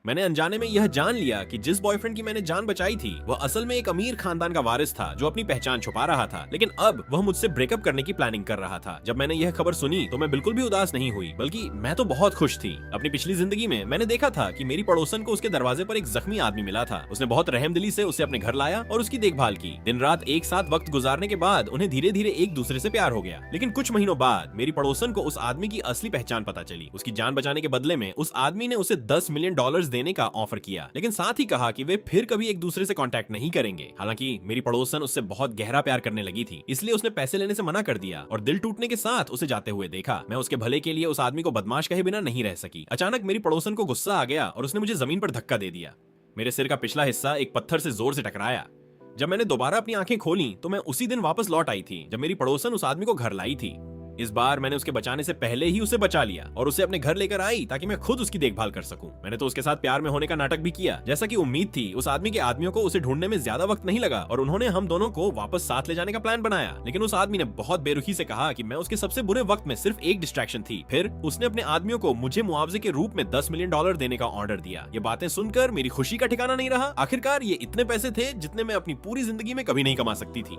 मैंने अनजाने में यह जान लिया कि जिस बॉयफ्रेंड की मैंने जान बचाई थी वह असल में एक अमीर खानदान का वारिस था जो अपनी पहचान छुपा रहा था, लेकिन अब वह मुझसे ब्रेकअप करने की प्लानिंग कर रहा था। जब मैंने यह खबर सुनी तो मैं बिल्कुल भी उदास नहीं हुई, बल्कि मैं तो बहुत खुश थी। अपनी पिछली जिंदगी में मैंने देखा था कि मेरी पड़ोसन को उसके दरवाजे पर एक जख्मी आदमी मिला था। उसने बहुत रहमदिली से उसे अपने घर लाया और उसकी देखभाल की। दिन रात एक साथ वक्त गुजारने के बाद उन्हें धीरे धीरे एक दूसरे से प्यार हो गया। लेकिन कुछ महीनों बाद मेरी पड़ोसन को उस आदमी की असली पहचान पता चली। उसकी जान बचाने के बदले में उस आदमी ने उसे $10 मिलियन देने का ऑफर किया, लेकिन साथ ही कहा कि वे फिर कभी एक दूसरे से कांटेक्ट नहीं करेंगे। हालांकि मेरी पड़ोसन उससे बहुत गहरा प्यार करने लगी थी, इसलिए उसने पैसे लेने से मना कर दिया और दिल टूटने के साथ उसे जाते हुए देखा। मैं उसके भले के लिए उस आदमी को बदमाश कहे बिना नहीं रह सकी। अचानक मेरी पड़ोसन को गुस्सा आ गया और उसने मुझे जमीन पर धक्का दे दिया। मेरे सिर का पिछला हिस्सा एक पत्थर से जोर से टकराया। जब मैंने दोबारा अपनी आंखें खोली तो मैं उसी दिन वापस लौट आई थी जब मेरी पड़ोसन उस आदमी को घर लाई थी। इस बार मैंने उसके बचाने से पहले ही उसे बचा लिया और उसे अपने घर लेकर आई ताकि मैं खुद उसकी देखभाल कर सकूं। मैंने तो उसके साथ प्यार में होने का नाटक भी किया। जैसा कि उम्मीद थी, उस आदमी के आदमियों को उसे ढूंढने में ज्यादा वक्त नहीं लगा और उन्होंने हम दोनों को वापस साथ ले जाने का प्लान बनाया। लेकिन उस आदमी ने बहुत बेरुखी से कहा कि मैं उसके सबसे बुरे वक्त में सिर्फ एक डिस्ट्रैक्शन थी। फिर उसने अपने आदमियों को मुझे मुआवजे के रूप में $10 मिलियन देने का ऑर्डर दिया। ये बातें सुनकर मेरी खुशी का ठिकाना नहीं रहा। आखिरकार ये इतने पैसे थे जितने मैं अपनी पूरी जिंदगी में कभी नहीं कमा सकती थी।